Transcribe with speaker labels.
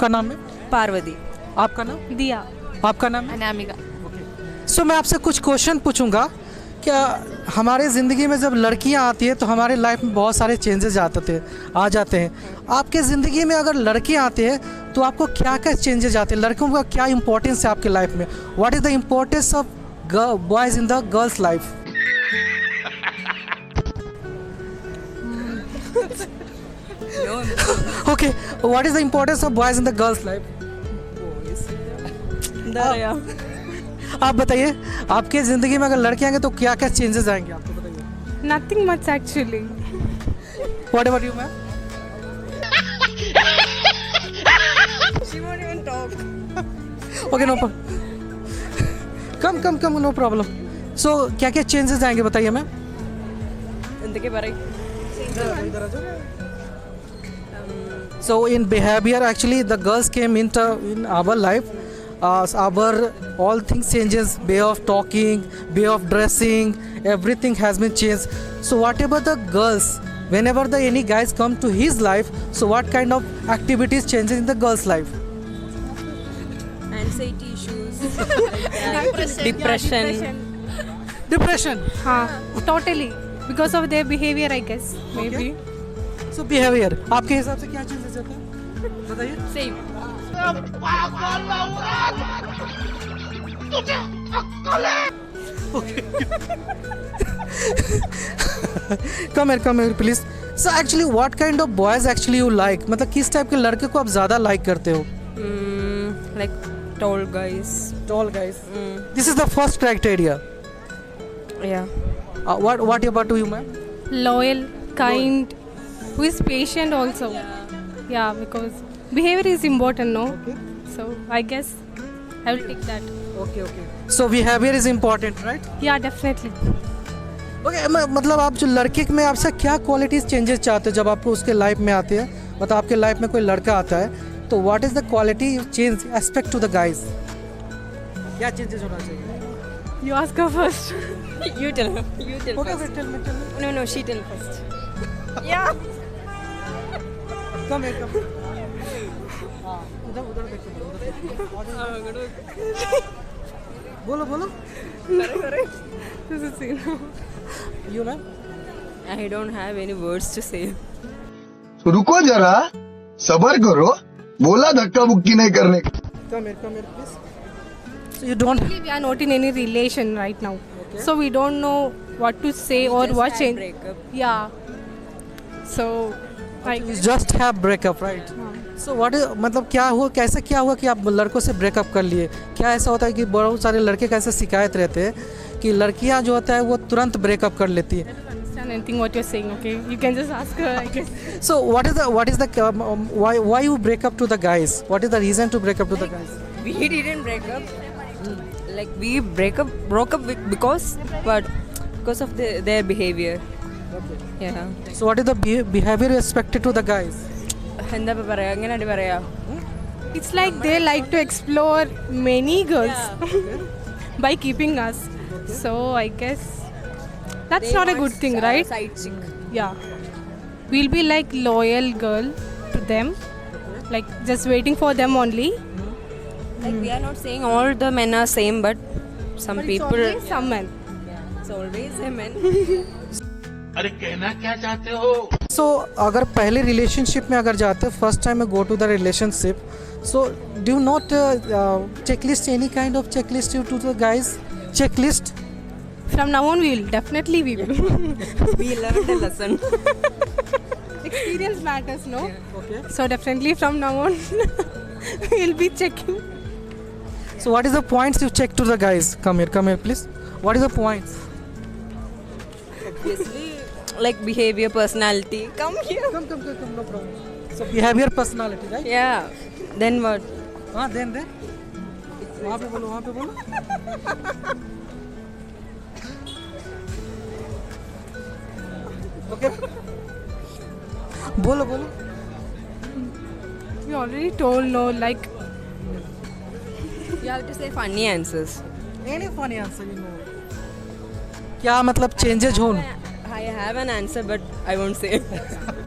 Speaker 1: का नाम है?
Speaker 2: पार्वती।
Speaker 1: आपका नाम?
Speaker 2: दिया।
Speaker 1: आपका नाम है?
Speaker 2: अनामिका।
Speaker 1: सो मैं आपसे कुछ क्वेश्चन पूछूंगा। क्या हमारे ज़िंदगी में जब लड़कियां आती है तो हमारे लाइफ में बहुत सारे चेंजेस आ जाते हैं। आपके ज़िंदगी में अगर लड़के आते हैं तो आपको क्या क्या चेंजेस आते हैं? लड़कों का क्या इंपॉर्टेंस है आपके लाइफ में? What is the importance of boys in the girls life? Okay, what is the importance of boys in the girls life? आप बताइए, आपके ज़िंदगी में अगर लड़के आएंगे तो क्या क्या चेंजेस आएंगे आपको बताइए।
Speaker 2: Nothing much actually.
Speaker 1: What about you ma'am?
Speaker 2: She won't even talk.
Speaker 1: Okay, no come no problem. So क्या क्या चेंजेस आएंगे बताइए मैम।
Speaker 2: എന്തൊക്കെ പറയും?
Speaker 1: So in behavior, actually the girls came into in our life. Our all things changes, way of talking, way of dressing, everything has been changed. So whatever the girls, whenever the any guys come to his life, so what kind of activities changes in the girl's life?
Speaker 2: Anxiety issues. Depression.
Speaker 1: Depression.
Speaker 2: हाँ, totally. Because of their behavior, I guess. Maybe.
Speaker 1: So behavior, आपके हिसाब से क्या changes होते हैं बताइए।
Speaker 2: Same.
Speaker 1: Come here please. So actually what kind of boys actually you like? मतलब किस टाइप के लड़के को आप ज़्यादा लाइक करते हो?
Speaker 2: Like tall guys.
Speaker 1: Tall guys. This is the first criteria.
Speaker 2: Yeah.
Speaker 1: What about you ma'am?
Speaker 2: Loyal, kind, who is patient also. Yeah, because behavior is important, no?
Speaker 1: Okay.
Speaker 2: So I guess I will take that.
Speaker 1: Okay. So behavior is important, right?
Speaker 2: Yeah, definitely.
Speaker 1: Okay, मतलब आप जो लड़के में आपसे क्या qualities changes चाहते हो जब आपको उसके लाइफ में आते हैं? मतलब आपके लाइफ में कोई लड़का आता है तो what is the quality you change aspect to the guys? क्या चेंजेस होना चाहिए?
Speaker 2: You ask her first. You tell her. You tell
Speaker 1: Okay,
Speaker 2: first.
Speaker 1: tell me.
Speaker 2: No, she tell first. Yeah.
Speaker 1: Come here. हाँ, उधर देखो। बोलो।
Speaker 2: This is scene.
Speaker 1: You ma'am?
Speaker 2: I don't have any words to say.
Speaker 3: रुको जरा, सबर करो, बोला धक्का बुक्की नहीं करने का।
Speaker 1: Come here, please. So you don't.
Speaker 2: We are not in any relation right now.
Speaker 1: Okay.
Speaker 2: So we don't know what to say or what change.
Speaker 4: breakup.
Speaker 2: Yeah. So I
Speaker 1: You just have breakup, right? So what is मतलब क्या हुआ कि आप लड़कों से breakup कर लिए? क्या ऐसा होता है कि बहुत सारे लड़के का ऐसा शिकायत रहते हैं कि लड़कियां जो होता है वो तुरंत ब्रेकअप कर लेती है।
Speaker 2: understand anything what you're saying, okay? You can just ask her, I guess.
Speaker 1: So what is the why you break up to the guys? What is the reason to break up to the guys?
Speaker 4: We didn't break up. Like we broke up because of their behavior. Yeah.
Speaker 1: So what is the behavior expected to the guys?
Speaker 4: എന്താ പറയാ എങ്ങനെയാ പറയാ?
Speaker 2: It's like they like to explore many girls by keeping us. So I guess that's not a good thing, right?
Speaker 4: Side chick.
Speaker 2: Yeah. We'll be like loyal girl to them. Like just waiting for them only.
Speaker 4: Like we are not saying all the men are same, but some
Speaker 2: But
Speaker 4: people.
Speaker 2: it's always some men.
Speaker 4: It's always a man.
Speaker 5: अरे कहना क्या चाहते हो?
Speaker 1: So अगर पहले relationship में अगर जाते first time go to the relationship, so do you not checklist any kind of checklist to the guys? Checklist?
Speaker 2: From now on, we will definitely we will.
Speaker 4: We learned a lesson.
Speaker 2: Experience matters, no?
Speaker 1: Okay.
Speaker 2: So definitely from now on, we'll be checking.
Speaker 1: So what is the points you check to the guys? Come here please. What is the points?
Speaker 4: Obviously, like behavior, personality. Come here.
Speaker 1: Come, no problem. So behavior, personality, right?
Speaker 4: Yeah. Then what?
Speaker 1: हाँ, then वहाँ पे बोलो। Okay. बोलो।
Speaker 2: We already told, no, like
Speaker 4: You have to say funny answers.
Speaker 1: Any funny answer you know. क्या मतलब changes हो?
Speaker 4: I have an answer, but I won't say.